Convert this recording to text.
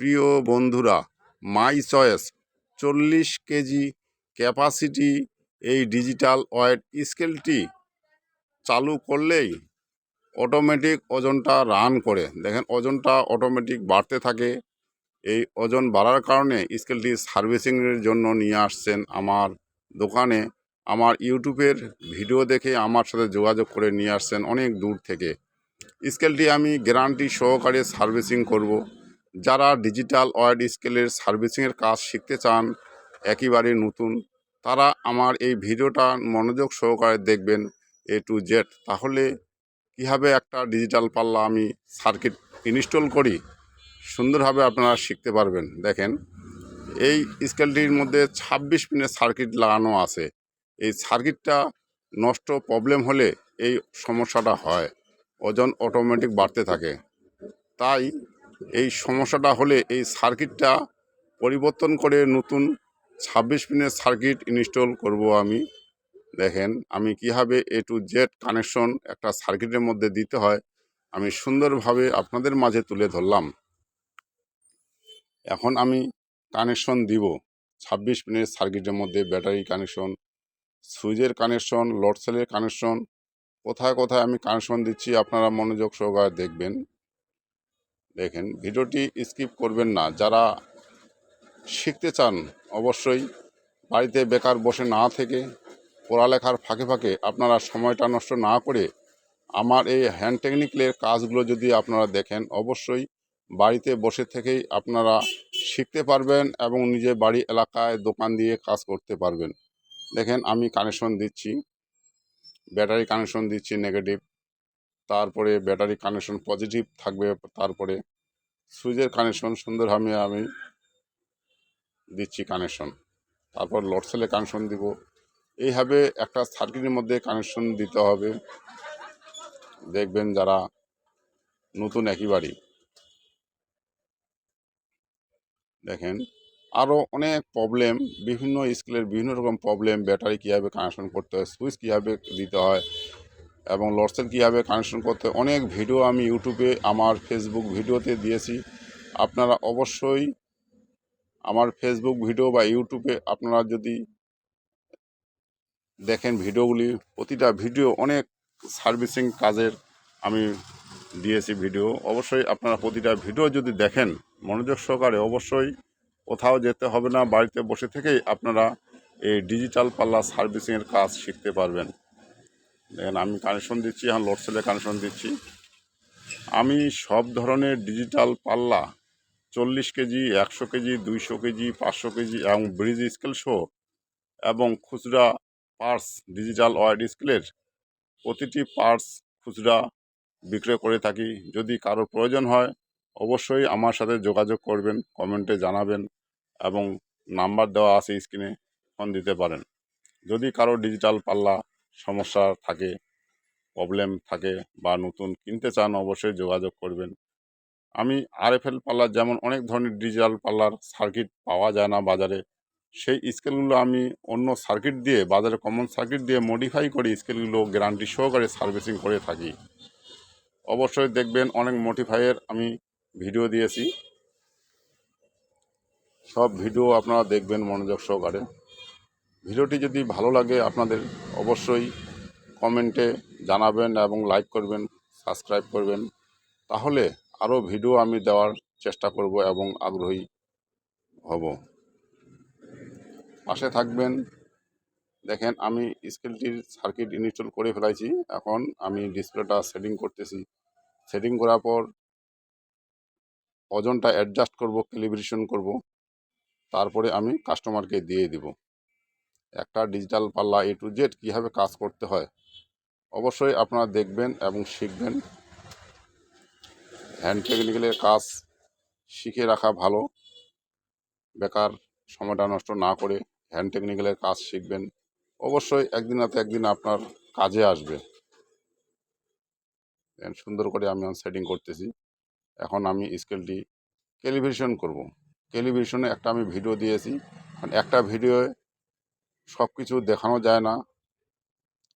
প্রিয় বন্ধুরা, মাই choice 40 KG capacity এই ডিজিটাল ওয়েট স্কেলটি চালু করলেই অটোমেটিক ওজনটা রান করে। দেখেন ওজনটা অটোমেটিক বাড়তে থাকে। এই ওজন বাড়ার কারণে স্কেলটি সার্ভিসিংয়ের জন্য নিয়ে আসছেন আমার দোকানে। আমার ইউটিউবের ভিডিও দেখে আমার সাথে যোগাযোগ করে নিয়ে আসছেন অনেক দূর থেকে। স্কেলটি আমি গ্যারান্টি সহকারে সার্ভিসিং করব। যারা ডিজিটাল ওয়েট স্কেলের সার্ভিসিংয়ের কাজ শিখতে চান, একেবারে নতুন, তারা আমার এই ভিডিওটা মনোযোগ সহকারে দেখবেন A to Z। তাহলে কীভাবে একটা ডিজিটাল পাল্লা আমি সার্কিট ইনস্টল করি সুন্দরভাবে আপনারা শিখতে পারবেন। দেখেন, এই স্কেলটির মধ্যে 26 পিনের সার্কিট লাগানো আছে। এই সার্কিটটা নষ্ট প্রবলেম হলে এই সমস্যাটা হয়, ওজন অটোমেটিক বাড়তে থাকে। তাই এই সমস্যাটা হলে এই সার্কিটটা পরিবর্তন করে নতুন 26 পিনের সার্কিট ইনস্টল করব আমি। দেখেন আমি কীভাবে A to Z কানেকশন একটা সার্কিটের মধ্যে দিতে হয় আমি সুন্দরভাবে আপনাদের মাঝে তুলে ধরলাম। এখন আমি কানেকশন দিব 26 পিনের সার্কিটের মধ্যে। ব্যাটারি কানেকশন, সুইচের কানেকশন, লোড সেলের কানেকশন, কোথায় কোথায় আমি কানেকশন দিচ্ছি আপনারা মনোযোগ সহকারে দেখবেন। দেখেন, ভিডিওটি স্কিপ করবেন না। যারা শিখতে চান অবশ্যই বাড়িতে বেকার বসে না থেকে পড়ালেখার ফাঁকে ফাঁকে আপনারা সময়টা নষ্ট না করে আমার এই হ্যান্ড টেকনিক্যালের কাজগুলো যদি আপনারা দেখেন, অবশ্যই বাড়িতে বসে থেকেই আপনারা শিখতে পারবেন এবং নিজে বাড়ি এলাকায় দোকান দিয়ে কাজ করতে পারবেন। দেখেন আমি কানেকশন দিচ্ছি, ব্যাটারি কানেকশন দিচ্ছি নেগেটিভ, তারপরে ব্যাটারি কানেকশন পজিটিভ থাকবে, তারপরে সুইচের কানেকশন সুন্দরভাবে আমি দিচ্ছি কানেকশন, তারপর লোড সেলে কানেকশন দিব। এইভাবে একটা সার্কিটের মধ্যে কানেকশন দিতে হবে। দেখবেন যারা নতুন একেবারেই। দেখেন আরও অনেক প্রবলেম, বিভিন্ন স্কেলের বিভিন্ন রকম প্রবলেম, ব্যাটারি কীভাবে কানেকশন করতে হয়, সুইচ কীভাবে দিতে হয় এবং লোড সেল কীভাবে কানেকশন করতে হয়, অনেক ভিডিও আমি ইউটিউবে আমার ফেসবুক ভিডিওতে দিয়েছি। আপনারা অবশ্যই আমার ফেসবুক ভিডিও বা ইউটিউবে আপনারা যদি দেখেন ভিডিওগুলি, প্রতিটা ভিডিও অনেক সার্ভিসিং কাজের আমি দিয়েছি ভিডিও। অবশ্যই আপনারা প্রতিটা ভিডিও যদি দেখেন মনোযোগ সহকারে, অবশ্যই কোথাও যেতে হবে না, বাড়িতে বসে থেকেই আপনারা এই ডিজিটাল পাল্লা সার্ভিসিংয়ের কাজ শিখতে পারবেন। দেখেন আমি কানেকশন দিচ্ছি, এখন লোড সেলে কানেকশন দিচ্ছি। আমি সব ধরনের ডিজিটাল পাল্লা 40 কেজি, 100 কেজি, 200 কেজি, 500 কেজি এবং ব্রিজ স্কেল সহ এবং খুচরা পার্টস ডিজিটাল ওয়েট স্কেলের প্রতিটি পার্টস খুচরা বিক্রয় করে থাকি। যদি কারো প্রয়োজন হয় অবশ্যই আমার সাথে যোগাযোগ করবেন, কমেন্টে জানাবেন এবং নাম্বার দেওয়া আছে স্ক্রিনে, ফোন দিতে পারেন। যদি কারো ডিজিটাল পাল্লা সমস্যা থাকে, প্রবলেম থাকে বা নতুন কিনতে চান অবশ্যই যোগাযোগ করবেন। আমি RFL পাল্লার যেমন অনেক ধরনের ডিজিটাল পাল্লার সার্কিট পাওয়া যায় না বাজারে, সেই স্কেলগুলো আমি অন্য সার্কিট দিয়ে, বাজারে কমন সার্কিট দিয়ে মডিফাই করে স্কেলগুলো গ্যারান্টি সহকারে সার্ভিসিং করে থাকি। অবশ্যই দেখবেন অনেক মডিফাইয়ের আমি ভিডিও দিয়েছি, সব ভিডিও আপনারা দেখবেন মনোযোগ সহকারে। ভিডিওটি যদি ভালো লাগে আপনাদের অবশ্যই কমেন্টে জানাবেন এবং লাইক করবেন, সাবস্ক্রাইব করবেন, তাহলে আরও ভিডিও আমি দেওয়ার চেষ্টা করব এবং আগ্রহী হব। পাশে থাকবেন। দেখেন আমি স্কেলটির সার্কিট ইনস্টল করে ফেলাইছি, এখন আমি ডিসপ্লেটা সেটিং করতেছি। সেটিং করার পর ওজনটা অ্যাডজাস্ট করব, ক্যালিব্রেশন করব, তারপরে আমি কাস্টমারকে দিয়ে দিব। একটা ডিজিটাল পাল্লা A to Z কীভাবে কাজ করতে হয় অবশ্যই আপনারা দেখবেন এবং শিখবেন। হ্যান্ড টেকনিক্যালের কাজ শিখে রাখা ভালো, বেকার সময়টা নষ্ট না করে হ্যান্ড টেকনিক্যালের কাজ শিখবেন, অবশ্যই একদিন না তো একদিন আপনার কাজে আসবে। সুন্দর করে আমি সেটিং করতেছি। এখন আমি স্কেলটি ক্যালিব্রেশন করব। ক্যালিব্রেশনে একটা আমি ভিডিও দিয়েছি, একটা ভিডিওয়ে সব কিছু দেখানো যায় না,